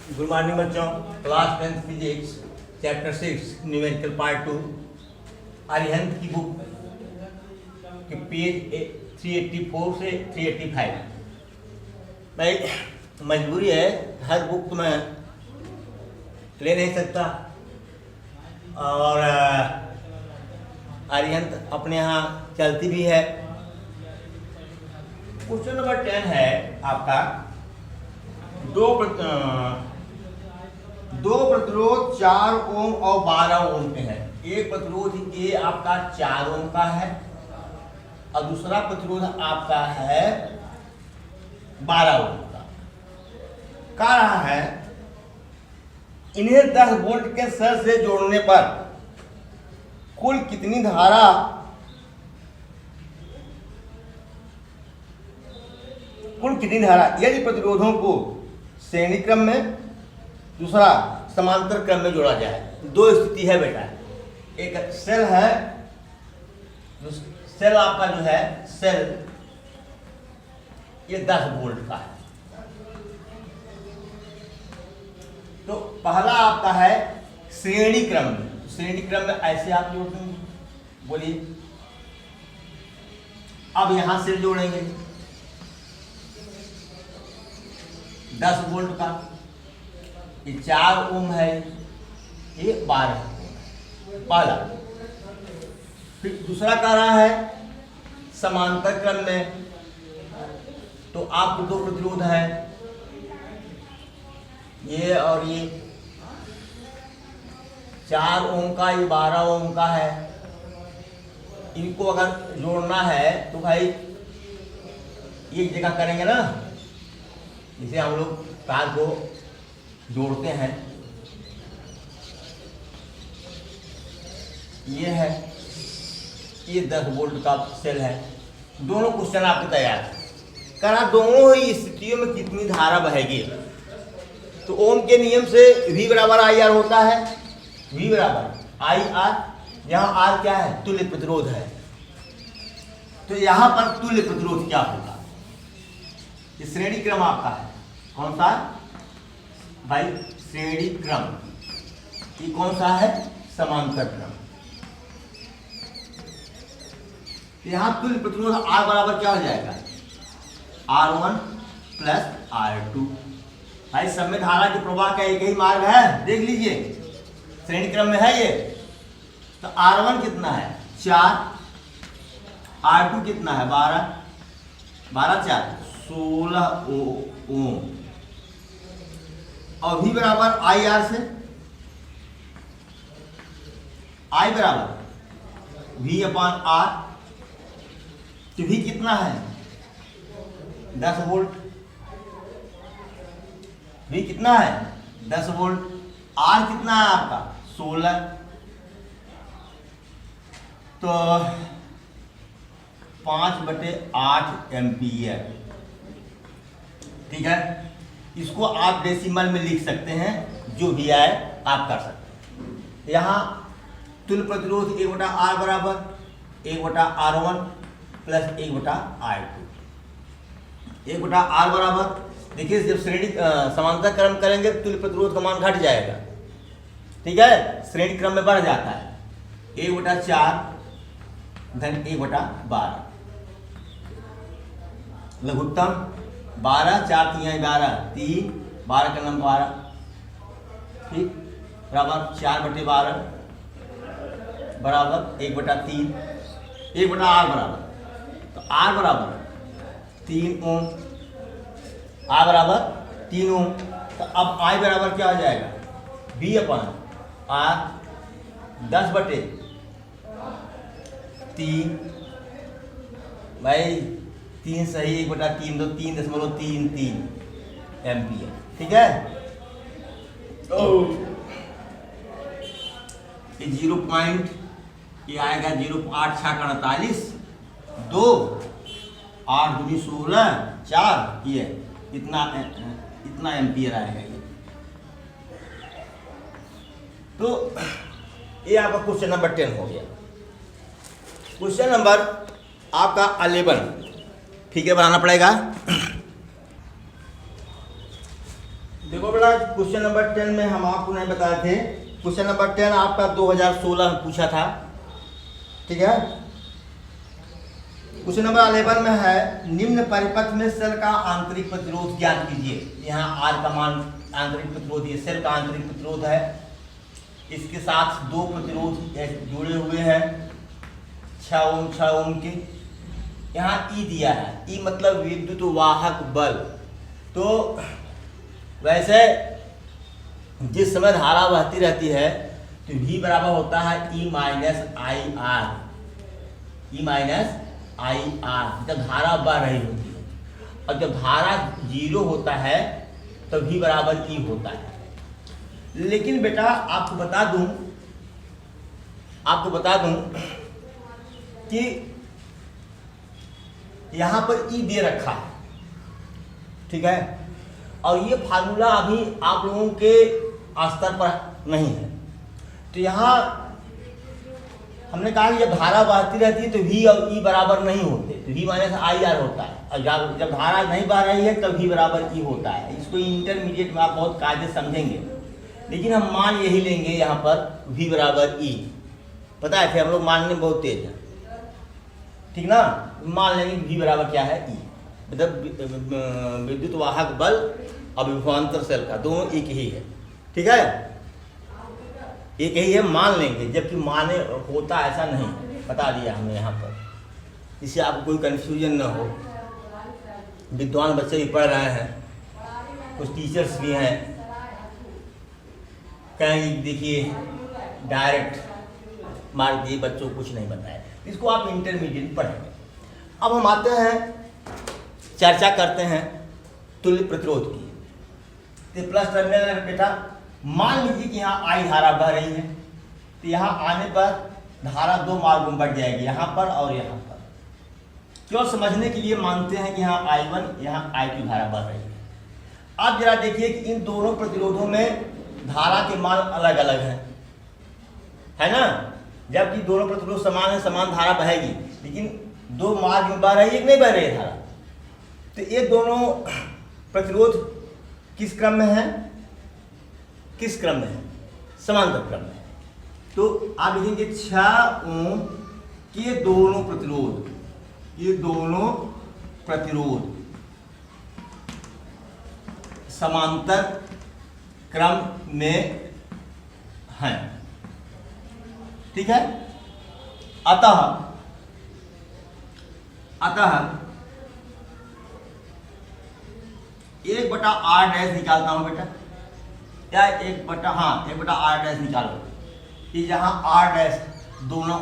Good morning बच्चों। Class 10 physics chapter 6 numerical part 2 Arihant की book के पेज 384 से 385। भाई मजबूरी है, हर बुक तो मैं ले नहीं सकता और अरिहंत अपने यहाँ चलती भी है। क्वेश्चन नंबर 10 है आपका दो प्रतिरोध 4 ओम और 12 ओम के हैं। एक प्रतिरोध ये आपका 4 ओम का है और दूसरा प्रतिरोध आपका है 12 ओम का। कह रहा है इन्हें 10 वोल्ट के सर से जोड़ने पर कुल कितनी धारा यदि प्रतिरोधों को श्रेणी क्रम में दूसरा समांतर क्रम में जोड़ा जाए। दो स्थिति है बेटा, एक सेल है, सेल आपका जो है सेल ये 10 वोल्ट का है। तो पहला आपका है श्रेणी क्रम में। श्रेणी क्रम में ऐसे आप जोड़ देंगे, बोलिए। अब यहां से जोड़ेंगे 10 वोल्ट का, ये 4 ओम है, ये 12 पहला। फिर दूसरा कह रहा है समांतर क्रम में, तो आपको दो प्रतिरोध है, ये और ये 4 ओम का, ये 12 ओम का है। इनको अगर जोड़ना है तो भाई एक जगह करेंगे ना, जिसे हम लोग तार को जोड़ते हैं। ये है, ये 10 वोल्ट का सेल है। दोनों क्वेश्चन आपके तैयार है। करा दोनों ही स्थितियों में कितनी धारा बहेगी। तो ओम के नियम से V बराबर आई आर होता है। V बराबर आई आर, यहाँ आर क्या है? तुल्य प्रतिरोध है। तो यहाँ पर तुल्य प्रतिरोध क्या होगा? ये श्रेणी क्रम आपका है। कौन सा भाई? श्रेणी क्रम। ये कौन सा है? समांतर क्रम। यहां तुल्य प्रतिरोध R बराबर क्या हो जाएगा? R1 plus R2। भाई सब में धारा के प्रवाह का एक ही मार्ग है, देख लीजिए। श्रेणी क्रम में है ये। तो R1 कितना है? 4। R2 कितना है? 12। 12 4 16 ओम। और V बराबर आई आर से, I बराबर V अपान R। तो V कितना है? 10 वोल्ट। V कितना है? 10 वोल्ट। R कितना है आपका? 16। तो 5/8 एम्पियर। ठीक है, इसको आप डेसिमल में लिख सकते हैं, जो भी आए आप कर सकते हैं। यहाँ तुल्य प्रतिरोध 1/R बराबर 1/R1 प्लस 1/R2। 1/R बराबर, देखिए जब श्रेणी समांतर क्रम करेंगे तुल्य प्रतिरोध का मान घट जाएगा। ठीक है, श्रेणी क्रम में बढ़ जाता है। 1/4 धन 1/12 लघुत्तम 12 4 3 12 3 12 का नंबर 12। ठीक, बराबर 4/12 बराबर 1/3 1/R बराबर। तो R बराबर 3 ओम। R बराबर 3 ओम। तो अब I बराबर क्या हो जाएगा? V अपान R 10/3। भाई 3 सही, 1/3 तो 3.33 एम्पियर। ठीक है, ये 0 पॉइंट, ये आएगा 0.848 2 8 दूनी 16 4, ये इतना एम्पियर आएगा ये। तो ये आपका क्वेश्चन नंबर 10 हो गया। क्वेश्चन नंबर आपका 11 फिगर बनाना पड़ेगा। देखो बेटा, क्वेश्चन नंबर 10 में हम आपको नहीं बताए थे। क्वेश्चन नंबर 10 आपका 2016 में पूछा था, ठीक है। क्वेश्चन नंबर 11 में है, निम्न परिपथ में सेल का आंतरिक प्रतिरोध ज्ञात कीजिए। यहाँ आर का मान आंतरिक प्रतिरोध, ये सेल का आंतरिक प्रतिरोध है, इसके साथ दो प्रतिरोध जुड़े हुए हैं 6 ओम 6 ओम के। यहाँ ई दिया है, ई मतलब विद्युत वाहक बल। तो वैसे जिस समय धारा बहती रहती है तो V बराबर होता है E minus I R, E minus I R, जब धारा बह रही होती है। और जब धारा 0 होता है तो V बराबर E होता है। लेकिन बेटा आपको बता दूं कि यहाँ पर E दे रखा है, ठीक है। और ये फार्मूला अभी आप लोगों के स्तर पर नहीं है। तो यहाँ हमने कहा कि जब धारा बहती रहती है तो V और E बराबर नहीं होते, तो V माइनस आई आर होता है। और जब धारा नहीं बह रही है तब V बराबर E होता है। इसको इंटरमीडिएट में आप बहुत कायदे समझेंगे, लेकिन हम मान यही लेंगे यहाँ पर V बराबर E। पता है कि हम लोग मानने में बहुत तेज हैं, ठीक ना। मान लेंगे V बराबर क्या है, E, मतलब विद्युत वाहक बल और विभवांतर सेल का दोनों एक ही है, ठीक है, एक ही है, मान लेंगे। जबकि माने होता ऐसा नहीं, बता दिया हमने यहाँ पर, इससे आपको कोई कन्फ्यूजन ना हो। विद्वान बच्चे भी पढ़ रहे हैं, कुछ टीचर्स भी हैं, कहेंगे देखिए डायरेक्ट मार दिए, बच्चों को कुछ नहीं बताया। इसको आप इंटरमीडिएट पढ़ेंगे। अब हम आते हैं, चर्चा करते हैं तुल्य प्रतिरोध की। तो प्लस टर्मिनल है बेटा, मान लीजिए कि यहाँ आई धारा बह रही है, तो यहाँ आने पर धारा दो मार्गों में बढ़ जाएगी, यहाँ पर और यहाँ पर। क्यों समझने के लिए मानते हैं कि यहाँ I1 यहाँ I2 धारा बह रही है। अब जरा देखिए कि इन दोनों प्रतिरोधों में धारा के मान अलग अलग हैं, है ना। जबकि दोनों प्रतिरोध समान है, समान धारा बहेगी, लेकिन दो मार्ग में बह रही है, एक नहीं बह रही है धारा। तो ये दोनों प्रतिरोध किस क्रम में है, किस क्रम में है, समांतर क्रम में है। तो आप लिखेंगे 6 ओम के दोनों प्रतिरोध, ये दोनों प्रतिरोध समांतर क्रम में हैं, ठीक है। अतः 1/r' निकालता हूं बेटा, क्या 1/r' निकालो। कि जहां r' दोनों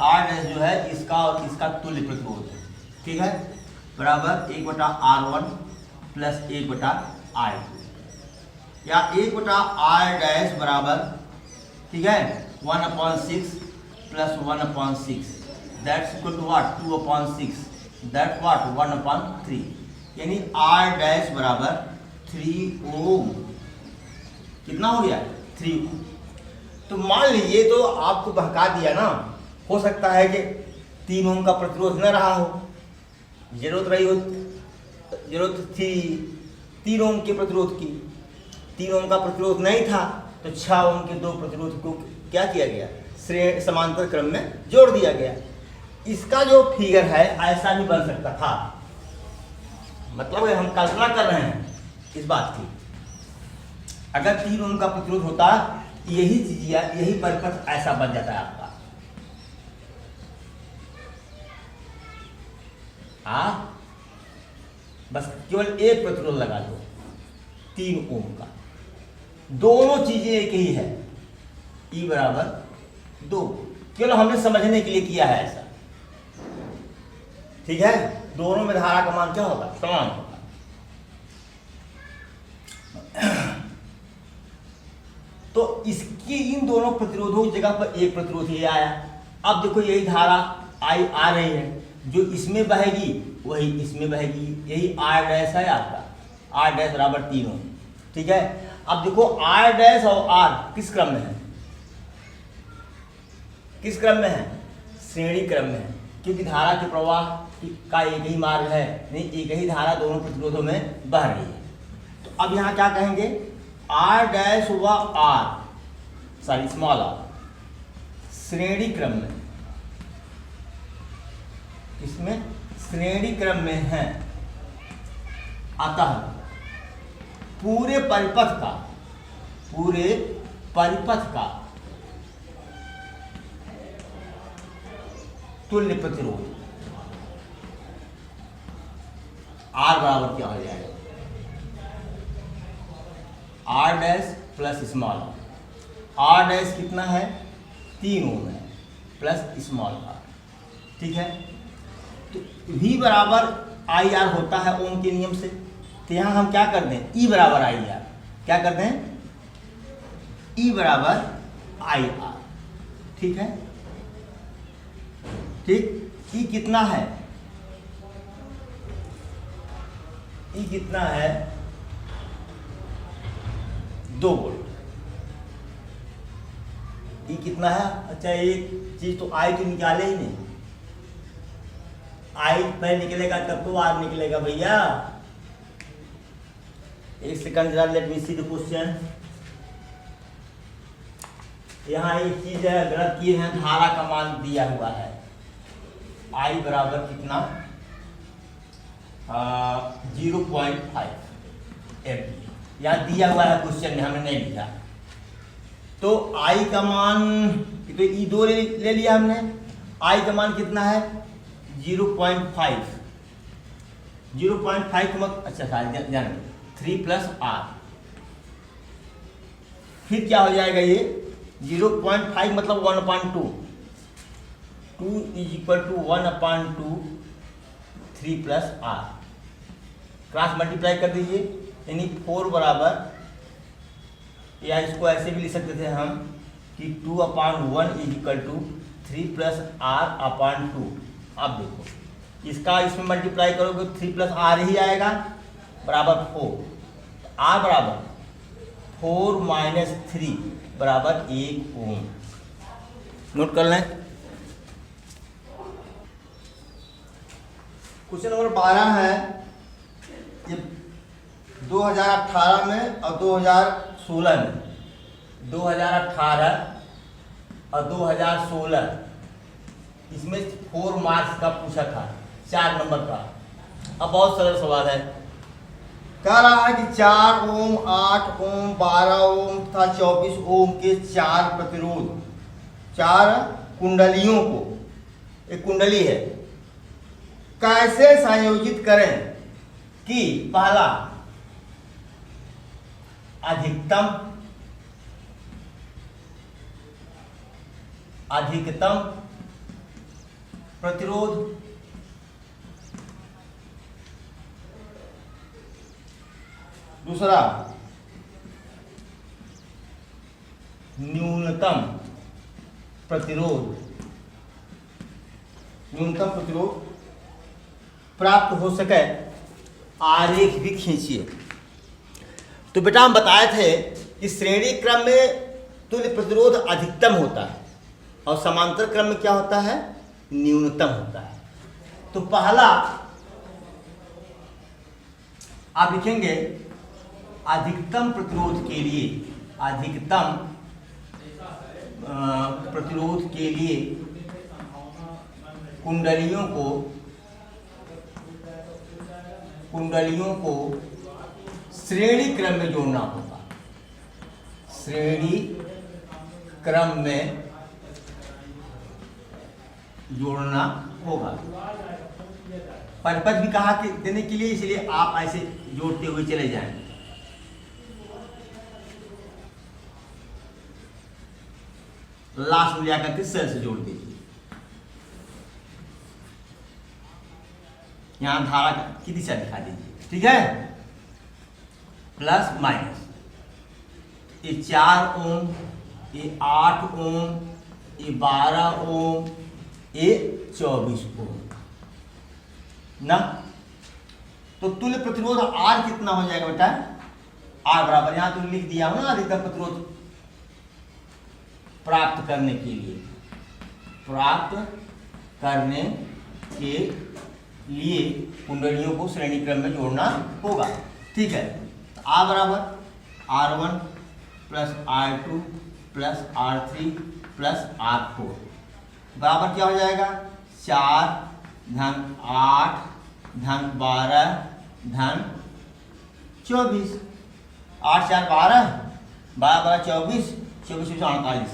r' जो है इसका और इसका तुल्य प्रतिरोध है, ठीक है, बराबर 1/r1 प्लस 1/r2, या 1/r' बराबर, ठीक है, 1/6 plus 1/6, that's equal to what, 2/6, that what 1/3, यानी r' बराबर 3 ओम। कितना हो गया, 3 ओम। तो मान लीजिए, तो आपको बहका दिया ना, हो सकता है कि 3 ओम का प्रतिरोध न रहा हो, जरूरत थी 3 ओम के प्रतिरोध की, 3 ओम का प्रतिरोध नहीं था, तो 6 ओम के दो प्रतिरोध को क्या किया गया, श्रेणी समांतर क्रम में जोड़ दिया गया। इसका जो फिगर है ऐसा भी बन सकता था, मतलब हम कल्पना कर रहे हैं इस बात की। अगर 3 ओम का प्रतिरोध होता, यही चीज, यही परिपथ ऐसा बन जाता है आपका। बस केवल एक प्रतिरोध लगा दो 3 ओम का, दोनों चीजें एक ही है, E बराबर 2। केवल हमने समझने के लिए किया है ऐसा, ठीक है। दोनों में धारा का मान क्या होगा, समान होगा। तो इसकी इन दोनों प्रतिरोधों की जगह पर एक प्रतिरोध ये आया। अब देखो यही धारा आई आ रही है, जो इसमें बहेगी वही इसमें बहेगी, यही r' है आपका, r' बराबर 3 ओम, ठीक है। अब देखो r' और r किस क्रम में है, किस क्रम में है, श्रेणी क्रम में है, क्योंकि धारा के प्रवाह का एक ही मार्ग है, नहीं, एक ही धारा दोनों प्रतिरोधों में बह रही है। तो अब यहाँ क्या कहेंगे, आर डैश व आर सॉरी स्मॉल आर श्रेणी क्रम में, इसमें श्रेणी क्रम में है, अतः पूरे परिपथ का तुल्य प्रतिरोध आर बराबर क्या हो जाएगा, R dash plus small R dash कितना है 3 ओम है प्लस स्मॉल आर, ठीक है। तो V बराबर आई आर होता है ओम के नियम से, तो यहाँ हम क्या कर दें, E बराबर आई आर, क्या कर दें E बराबर आई आर, ठीक है। ठीक, E कितना है, E कितना है 2 वोल्ट, E कितना है, अच्छा एक चीज तो आई तो निकाले ही नहीं, आई पहले निकलेगा तब तो आर निकलेगा भैया। एक सेकंड जरा, let me see the question. यहाँ एक चीज है गलत किए हैं, धारा का मान दिया हुआ है आई बराबर कितना 0.5 एम्पीयर, यहाँ दिया हुआ है क्वेश्चन में, हमने नहीं लिखा। तो आई का मान तो E2 ले लिया हमने, आई का मान कितना है 0.5 का मतलब अच्छा जान 3 प्लस आर, फिर क्या हो जाएगा ये 0.5 मतलब 1/2, 2 is equal to 1/2 3 plus R, cross multiply कर दीजिए, यानी 4 बराबर, या इसको ऐसे भी लिख सकते थे हम कि 2/1 is equal to 3 plus R upon 2। अब देखो इसका इसमें मल्टीप्लाई करोगे 3 प्लस आर ही आएगा बराबर 4, आर बराबर 4 माइनस 3 बराबर 1 ओम। नोट कर लें। क्वेश्चन नंबर 12 है, ये 2018 में और 2016 में, 2018 और 2016 इसमें 4 मार्क्स का पूछा था, 4 नंबर का। अब बहुत सरल सवाल है, कह रहा है कि 4 ओम 8 ओम 12 ओम तथा 24 ओम के 4 प्रतिरोध 4 कुंडलियों को, एक कुंडली है, कैसे संयोजित करें कि पहला अधिकतम प्रतिरोध, दूसरा न्यूनतम प्रतिरोध प्राप्त हो सके, आरेख भी खींचिए। तो बेटा हम बताए थे कि श्रेणी क्रम में तुल्य प्रतिरोध अधिकतम होता है और समांतर क्रम में क्या होता है, न्यूनतम होता है। तो पहला आप लिखेंगे अधिकतम प्रतिरोध के लिए, अधिकतम प्रतिरोध के लिए कुंडलियों को श्रेणी क्रम में जोड़ना होगा, श्रेणी क्रम में जोड़ना होगा। परिपथ भी कहा कि देने के लिए, इसलिए आप ऐसे जोड़ते हुए चले जाएं। लास्ट में जाकर के सेल से जोड़ दीजिए। यहां धारा की दिशा दिखा दीजिए, ठीक है, प्लस माइनस, ये 4 ओम, ये 8 ओम, ये 12 ओम, ये 24 ओम ना। तो तुल्य प्रतिरोध आर कितना हो जाएगा बेटा, आर बराबर, यहां तो लिख दिया हूं ना, अधिकतम प्रतिरोध प्राप्त करने के लिए कुंडलियों को श्रेणी क्रम में जोड़ना होगा, ठीक है। आ बराबर R1 plus R2 plus R3 plus R4 बराबर क्या हो जाएगा 4 धन 8 धन 12 धन 24। 8 4 12 12 24 24 48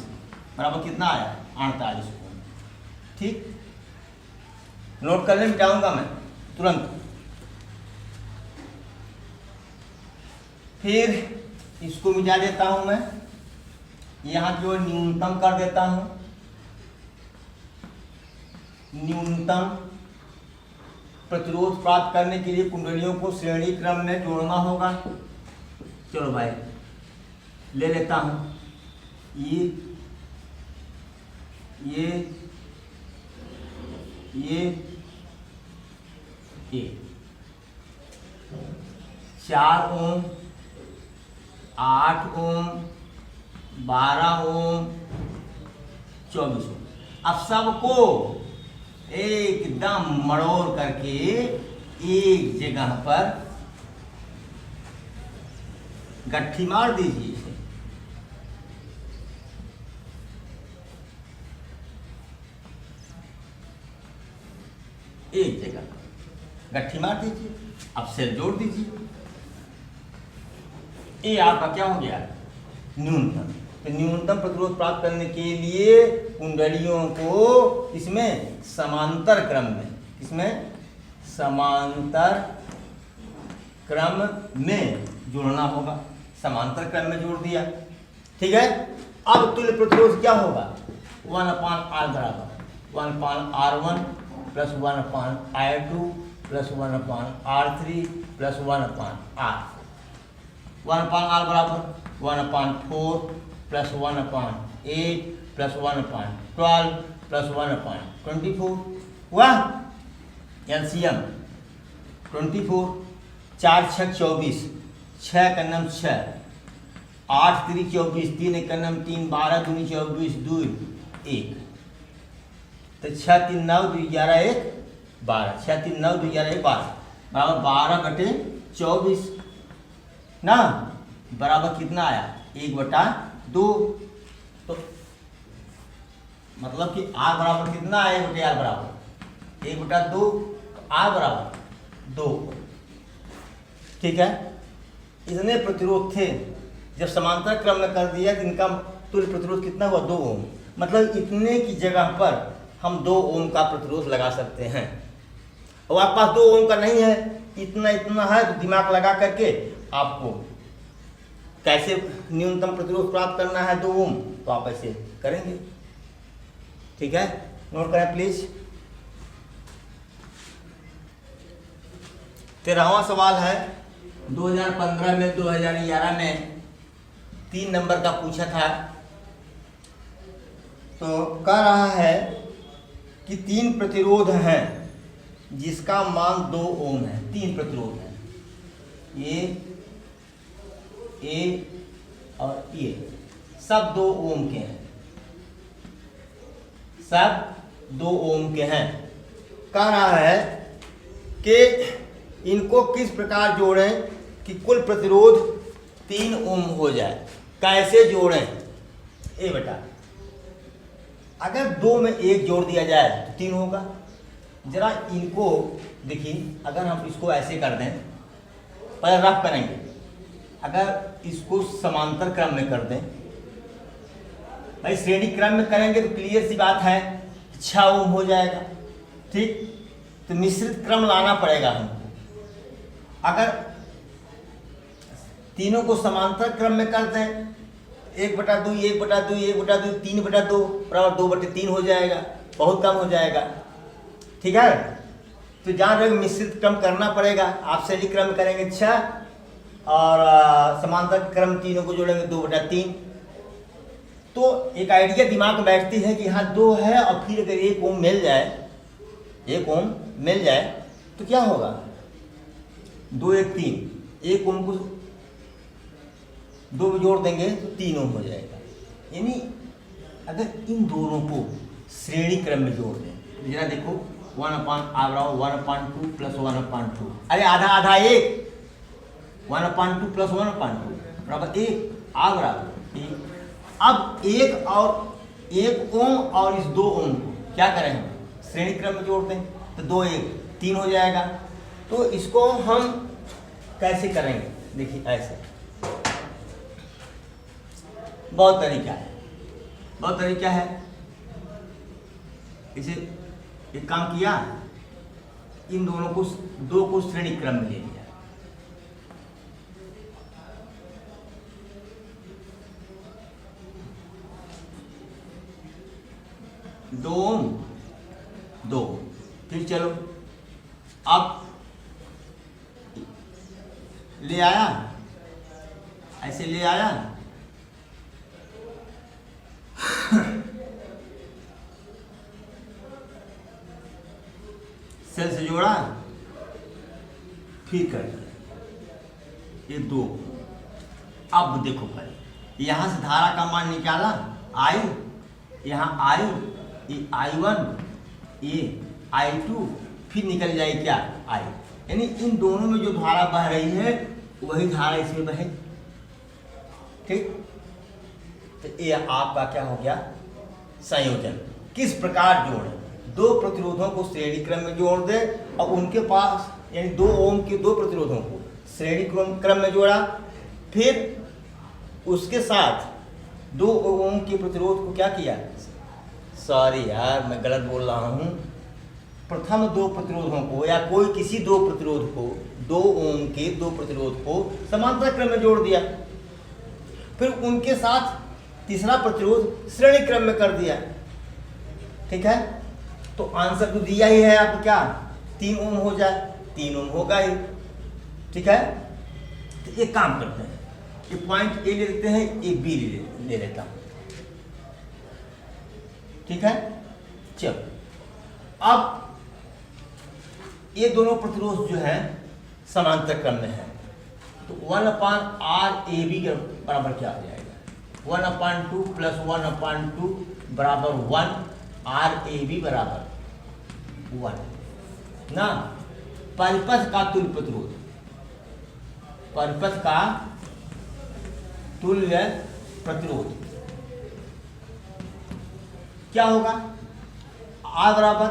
बराबर कितना आया 48 ओम। ठीक, नोट करने मिटाऊंगा मैं तुरंत। फिर इसको मिटा देता हूं मैं, यहाँ जो न्यूनतम कर देता हूं। न्यूनतम प्रतिरोध प्राप्त करने के लिए कुंडलियों को श्रेणी क्रम में जोड़ना होगा। चलो भाई ले लेता हूं, ये 4 ओम 8 ओम 12 ओम 24 ओम। अब सबको एकदम मरोड़ करके एक जगह पर गट्ठी मार दीजिए इसे। एक जगह गट्ठी मार दीजिए, अब सेल जोड़ दीजिए। ये आपका क्या हो गया न्यूनतम। तो न्यूनतम प्रतिरोध प्राप्त करने के लिए कुंडलियों को इसमें समांतर क्रम में, इसमें समांतर क्रम में जोड़ना होगा। समांतर क्रम में जोड़ दिया, ठीक है। अब तुल्य प्रतिरोध क्या होगा 1/R बराबर 1/R1 plus 1/R2 plus 1/R3 plus 1/R। 1/R बराबर 1/4 प्लस 1/8 प्लस 1/12 प्लस 1/24 हुआ। एलसीएम 24, 4 6 24, 6 का नम 6, 8 3 24, 3 का नम 3, 12 दूनी 24, 2 1, तो 6 3 9 2 11 1 12, 6 3 9 2 11 1 12 बराबर 12/24 ना, बराबर कितना आया 1/2। तो मतलब कि R बराबर कितना है 1/R बराबर 1/2, R बराबर 2। ठीक है, इतने प्रतिरोध थे। जब समांतर क्रम में कर दिया इनका तुल्य प्रतिरोध कितना हुआ 2 ओम। मतलब इतने की जगह पर हम 2 ओम का प्रतिरोध लगा सकते हैं। और आपके पास 2 ओम का नहीं है, इतना इतना है, तो दिमाग लगा करके आपको कैसे न्यूनतम प्रतिरोध प्राप्त करना है 2 ओम, तो आप ऐसे करेंगे। ठीक है, नोट करें प्लीज। 13वां सवाल है 2015 में 2011 में 3 नंबर का पूछा था। तो कह रहा है कि 3 प्रतिरोध हैं जिसका मान 2 ओम है। 3 प्रतिरोध हैं, ए और ये सब 2 ओम के हैं, सब 2 ओम के हैं। कह रहा है कि इनको किस प्रकार जोड़ें कि कुल प्रतिरोध 3 ओम हो जाए। कैसे जोड़ें ये बेटा, अगर 2 में 1 जोड़ दिया जाए तो 3 होगा। जरा इनको देखिए, अगर हम इसको ऐसे कर दें, पहले रफ करेंगे। अगर इसको समांतर क्रम में कर दें, भाई श्रेणी क्रम में करेंगे तो क्लियर सी बात है 6 ओम हो जाएगा। ठीक, तो मिश्रित क्रम लाना पड़ेगा हमको। अगर तीनों को समांतर क्रम में कर दें 1/2 1/2 1/2 3/2 बराबर 2/3 हो जाएगा, बहुत कम हो जाएगा। ठीक है, तो जहाँ तक मिश्रित क्रम करना पड़ेगा, आप श्रेणी क्रम करेंगे 6 और समांतर क्रम तीनों को जोड़ेंगे 2/3। तो एक आइडिया दिमाग में बैठती है कि यहाँ 2 है और फिर अगर 1 ओम मिल जाए, 1 ओम मिल जाए तो क्या होगा 2 1 3, 1 ओम को 2 में जोड़ देंगे तो 3 ओम हो जाएगा। यानी अगर इन दोनों को श्रेणी क्रम में जोड़ दें तो जरा देखो 1/R बराबर 1/2 प्लस 1/2, अरे आधा आधा 1, 1/2 प्लस 1/2 बराबर 1, आ बराबर 1। अब 1 ओम और इस 2 ओम को क्या करें हम श्रेणी क्रम में जोड़ते हैं, तो 2 1 3 हो जाएगा। तो इसको हम कैसे करेंगे, देखिए ऐसे बहुत तरीका है। इसे एक काम किया, इन दोनों को 2 को श्रेणी क्रम में ले लिया, दो। फिर चलो अब ले आया, ऐसे ले आया, सेल से जोड़ा, फिर कर ये 2। अब देखो पहले यहां से धारा का मान निकाला I, यहाँ I, ये I1, ये I2, फिर निकल जाए क्या I, यानी इन दोनों में जो धारा बह रही है वही धारा इसमें बहे। ठीक, तो ये आपका क्या हो गया संयोजन। किस प्रकार जोड़े, 2 प्रतिरोधों को श्रेणी क्रम में जोड़ दे और उनके पास यानी 2 ओम के 2 प्रतिरोधों को श्रेणी क्रम में जोड़ा, फिर उसके साथ 2 ओम के प्रतिरोध को क्या किया, सॉरी यार मैं गलत बोल रहा हूँ, प्रथम 2 प्रतिरोधों को या कोई किसी 2 प्रतिरोध को 2 ओम के 2 प्रतिरोध को समांतर क्रम में जोड़ दिया, फिर उनके साथ तीसरा प्रतिरोध श्रेणी क्रम में कर दिया। ठीक है, तो आंसर तो दिया ही है आपको क्या 3 ओम हो जाए, 3 ओम होगा ही। ठीक है, तो एक काम करते हैं, ये पॉइंट ए ले लेते हैं, ये बी ले लेता हूं। ठीक है, चलो अब ये दोनों प्रतिरोध जो है समांतर क्रम में है, तो 1/RAB के बराबर क्या आ जाएगा, 1/2 प्लस 1/2 बराबर 1, RAB बराबर 1 ना। परिपथ का तुल्य प्रतिरोध, परिपथ का तुल्य प्रतिरोध क्या होगा, R बराबर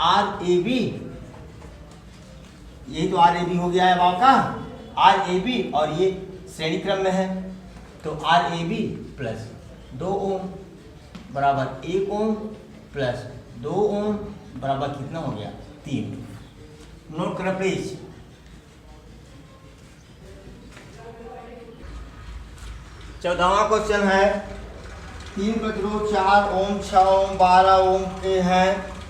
RAB, यही तो RAB हो गया है आपका, RAB और ये श्रेणी क्रम में है, तो RAB प्लस 2 ओम बराबर 1 ओम प्लस 2 ओम बराबर कितना हो गया 3। नोट करें प्लीज। चौदहवां क्वेश्चन है, 3 प्रतिरोध 4 ओम 6 ओम 12 ओम के हैं,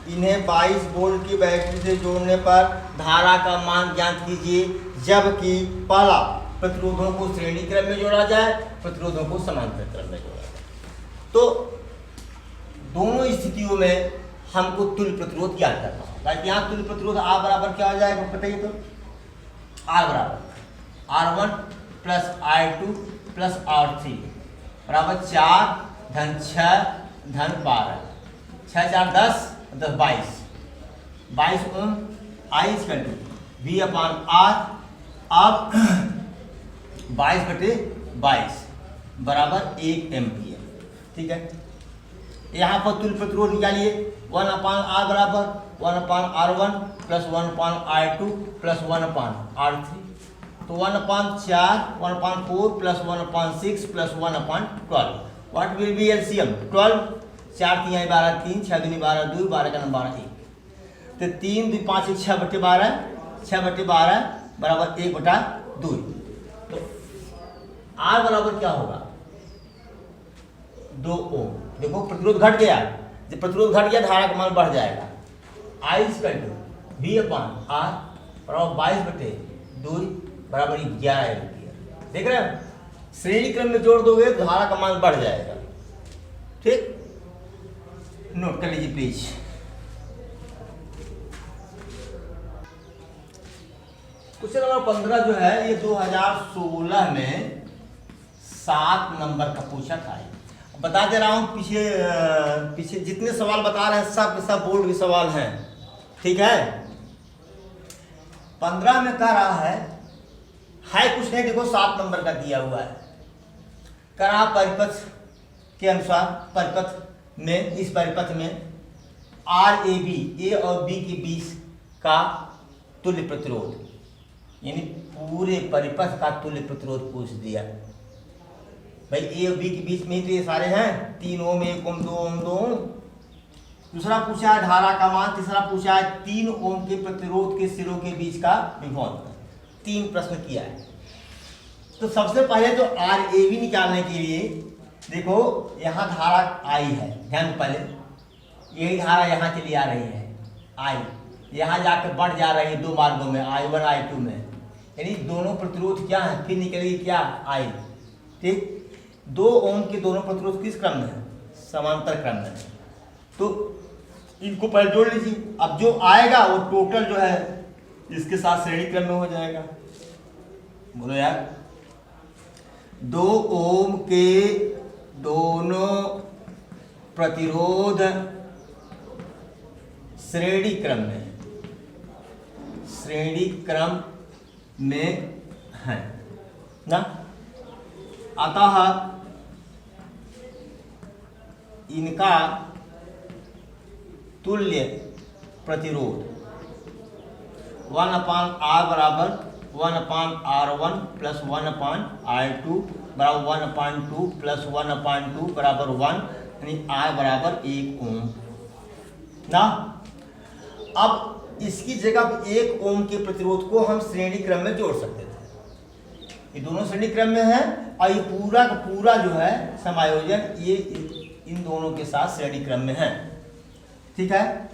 इन्हें 22 वोल्ट की बैटरी से जोड़ने पर धारा का मान ज्ञात कीजिए, जबकि पहला प्रतिरोधों को श्रेणी क्रम में जोड़ा जाए, प्रतिरोधों को समांतर क्रम में जोड़ा जाए। तो दोनों स्थितियों में हमको तुल्य प्रतिरोध ज्ञात करना होगा। यहाँ तुल्य प्रतिरोध R बराबर क्या हो जाएगा बताइए, तो R बराबर R1 plus I2 plus R3 बराबर 4 धन 6 धन 12, 6 4 10 10 22 ओम, I V/R। अब 22/22 बराबर 1 एम्पियर। ठीक है, यहाँ पर तुल्य प्रतिरोध निकालिए, 1/R बराबर 1/R1 plus 1/I2 plus 1/R3, तो 1/4 1/4 plus 1/6 plus 1/12। What will be LCM 12, 4 3 12 3, 6 दूनी 12 2, 12 का नंबर 1, तो 3 2 5 6/12, 6/12 बराबर 1/2। तो R बराबर क्या होगा 2 ओम। देखो प्रतिरोध घट गया, जब प्रतिरोध घट गया धारा का मान बढ़ जाएगा। I V/R बराबर 22/2 बराबर 11 एम्पियर। देख रहे हैं, श्रेणी क्रम में जोड़ दोगे तो धारा का मान बढ़ जाएगा। ठीक, नोट कर लीजिए प्लीज। क्वेश्चन नंबर 15 जो है ये 2016 में 7 नंबर का पूछा था। बता दे रहा हूं, पीछे जितने सवाल बता रहे हैं सब बोर्ड के सवाल हैं। ठीक है, 15 में कह रहा है है कुछ नहीं, देखो 7 नंबर का दिया हुआ है। करा परिपथ के अनुसार परिपथ में, इस परिपथ में आर ए बी, ए और बी के बीच का तुल्य प्रतिरोध, यानी पूरे परिपथ का तुल्य प्रतिरोध पूछ दिया भाई। ए और बी के बीच में ही तो ये सारे हैं, 3 ओम, 1 ओम, 2 ओम, 2 ओम। दूसरा पूछा है धारा का मान। तीसरा पूछा है 3 ओम के प्रतिरोध के सिरों के बीच का विभवांतर। 3 प्रश्न किया है। तो सबसे पहले तो आर ए बी निकालने के लिए देखो यहाँ धारा आई है, ध्यान पहले यही धारा यहाँ चली आ रही है आई, यहाँ जाकर बढ़ जा रही है 2 मार्गों में, I1 I2 में, यानी दोनों प्रतिरोध क्या है, फिर निकलेगी क्या आई। ठीक, 2 ओम के दोनों प्रतिरोध किस क्रम में है, समांतर क्रम में। तो इनको पहले जोड़ लीजिए। अब जो आएगा वो टोटल जो है इसके साथ श्रेणी क्रम में हो जाएगा। बोलो यार, 2 ओम के दोनों प्रतिरोध श्रेणी क्रम में, श्रेणी क्रम में है ना। अतः इनका तुल्य प्रतिरोध 1/R बराबर 1/R1 प्लस 1/R2 बराबर 1/2 प्लस 1/2 बराबर 1, यानी I बराबर 1 ओम ना। अब इसकी जगह 1 ओम के प्रतिरोध को हम श्रेणी क्रम में जोड़ सकते थे। ये दोनों श्रेणी क्रम में है और ये पूरा का पूरा जो है समायोजन ये इन दोनों के साथ श्रेणी क्रम में है। ठीक है,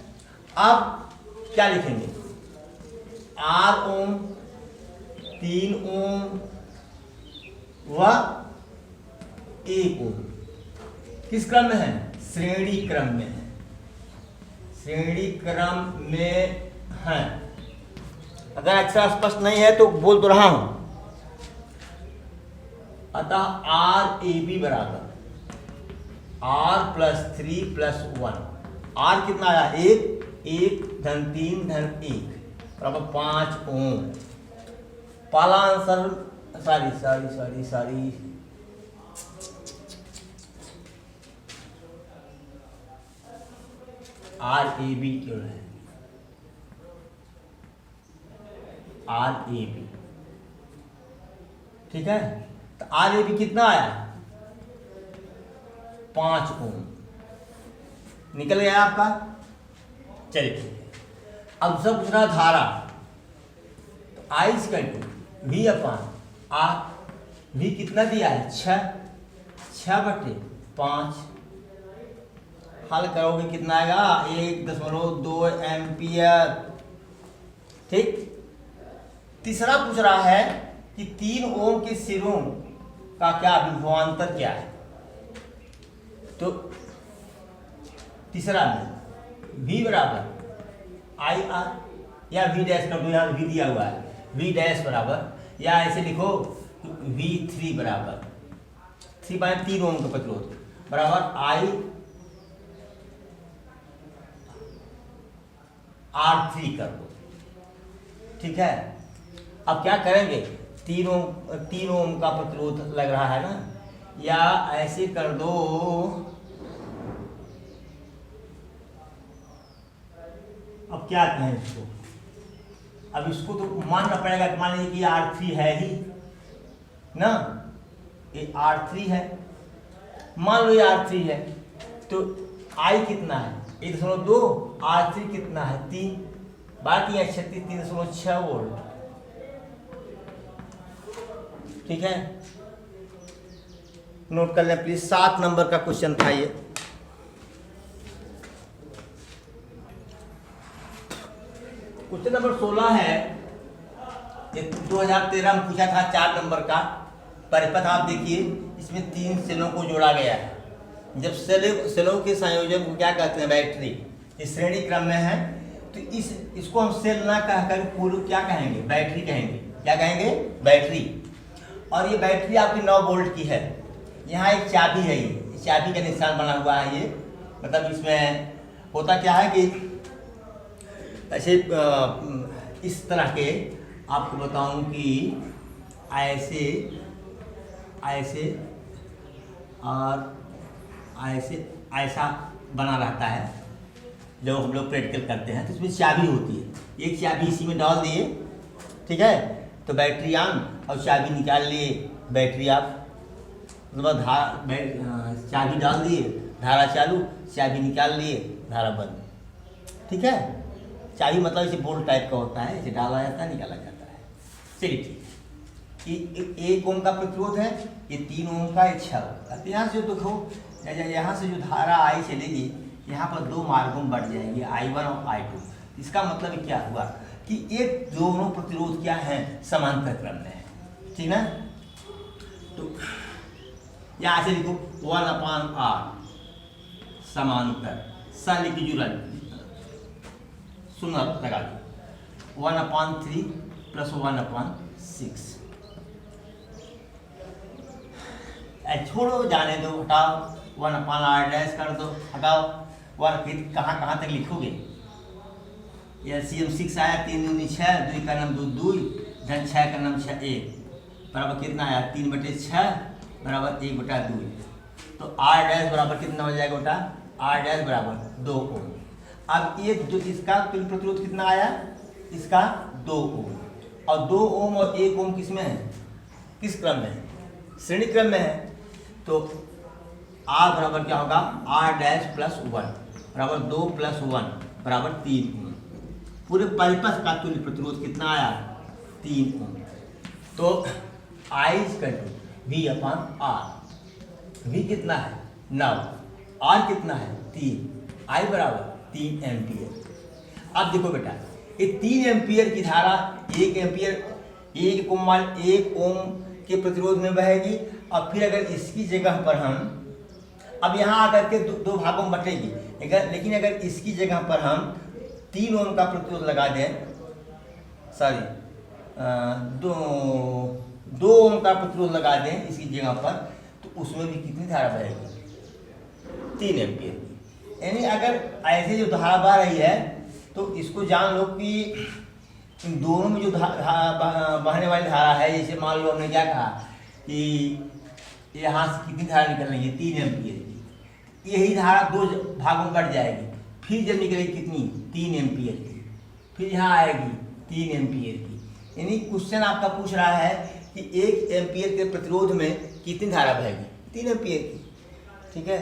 अब क्या लिखेंगे, R ओम, 3 ओम व 1 ओम किस क्रम में है, श्रेणी क्रम में है, श्रेणी क्रम में है। अगर अक्षर स्पष्ट नहीं है तो बोल तो रहा हूं। अतः आर ए बी बराबर R प्लस 3 प्लस 1, R कितना आया 1, 1 धन 3 धन 1 बराबर 5 ओम। पहला आंसर सॉरी आर ए बी क्यों है, आर ए बी। ठीक है, तो आर ए बी कितना आया 5 ओम निकल गया आपका। चलिए अब सब पूछना धारा, तो I equal V upon R, V कितना दिया है 6/5। हल करोगे कितना आएगा 1.2 एम्पियर। ठीक, तीसरा पूछ रहा है कि 3 ओम के सिरों का क्या विभवांतर क्या है। तो तीसरा में V बराबर आई आर या V डैश कर दो, यहाँ V दिया हुआ है, V डैश बराबर, या ऐसे लिखो V3 बराबर 3 ओम का प्रतिरोध बराबर आई R3 कर दो। ठीक है, अब क्या करेंगे, 3 ओम का प्रतिरोध लग रहा है ना, या ऐसे कर दो, अब क्या कहें इसको, अब इसको तो मानना पड़ेगा कि मान लीजिए कि R3 है ही ना, ये R3 है, मान लो ये R3 है, तो I कितना है 1.2, R3 कितना है 3, बाकी है 3.6 वोल्ट। ठीक है, नोट कर लें प्लीज। 7 नंबर का क्वेश्चन था ये। क्वेश्चन नंबर 16 है, ये 2013 में पूछा था, 4 नंबर का परिपथ। आप देखिए इसमें 3 सेलों को जोड़ा गया है। जब सेलों के संयोजन को क्या कहते हैं, बैटरी, इस श्रेणी क्रम में है, तो इसको हम सेल ना कहकर पूर्व क्या कहेंगे, बैटरी कहेंगे। क्या कहेंगे, बैटरी। और ये बैटरी आपकी 9 वोल्ट की है। यहाँ एक चाबी है, ये चाबी का निशान बना हुआ है। ये मतलब इसमें होता क्या है कि ऐसे इस तरह के आपको बताऊं कि ऐसे ऐसे और ऐसे ऐसा बना रहता है जब हम लोग प्रैक्टिकल करते हैं। तो इसमें चाबी होती है, एक चाबी इसी में डाल दिए, ठीक है, तो बैटरी ऑन और चाबी निकाल लिए, बैटरी ऑफ, उसके बाद चाबी डाल दिए, धारा चालू, चाबी निकाल लिए, धारा बंद, ठीक है। चाबी मतलब इसे बोल्ट टाइप का होता है, इसे डाला जाता है, निकाला जाता है। चलिए ठीक है, 1 ओम का प्रतिरोध है, ये 3 ओम का, 6 ओम का। तो यहाँ से जो देखो, यहाँ से जो धारा आई चलेगी, यहाँ पर 2 मार्गों में बढ़ जाएंगे, I1 और I2। इसका मतलब क्या हुआ कि एक दोनों प्रतिरोध क्या है, समांतर क्रम में है, ठीक ना। तो यहाँ से लिखो 1/R समांतर, सा लिखी जुड़ल सुनर लगा दो, 1/3 + 1/6। छोड़ो, जाने दो, हटाओ, 1/R' कर दो, हटाओ, 1 फिर कहाँ तक लिखोगे। LCM 6 आया, 3 दूनी 6, 2 का नाम 2 2, धन 6 का नाम 6 1, बराबर कितना आया, 3/6 बराबर 1/2। तो R' बराबर कितना हो जाएगा बेटा, R' बराबर 2 ओम। अब ये जो इसका तुल्य प्रतिरोध कितना आया, इसका 2 ओम, और 2 ओम और 1 ओम किस में है, किस क्रम में है, श्रेणी क्रम में है। तो R बराबर क्या होगा, R' + 1 बराबर 2 + 1 बराबर 3 ओम। पूरे परिपथ का तुल्य प्रतिरोध कितना आया, 3 ओम। तो I = V/R, V कितना है 9, R कितना है 3, I बराबर 3 एम्पियर। अब देखो बेटा, ये 3 एम्पियर की धारा 1 एम्पियर 1 ओम के प्रतिरोध में बहेगी। और फिर अगर इसकी जगह पर हम, अब यहाँ आकर के दो भागों में बटेगी, लेकिन अगर इसकी जगह पर हम 3 ओम का प्रतिरोध लगा दें, सॉरी 2 ओम का प्रतिरोध लगा दें इसकी जगह पर, तो उसमें भी कितनी धारा बहेगी, 3 एम्पियर की। यानी अगर ऐसे जो धारा बह रही है, तो इसको जान लो कि इन दोनों में जो बहने वाली धारा है, जैसे मान लो हमने क्या कहा कि यहाँ से कितनी धारा निकल रही है, 3 एम्पियर की, यही धारा 2 भागों में बढ़ जाएगी, फिर जब निकलेगी कितनी, 3 एम्पियर की, फिर यहाँ आएगी 3 एम्पियर की। यानी क्वेश्चन आपका पूछ रहा है कि 1 एम्पियर के प्रतिरोध में कितनी धारा बहेगी, 3 एम्पियर की, ठीक है।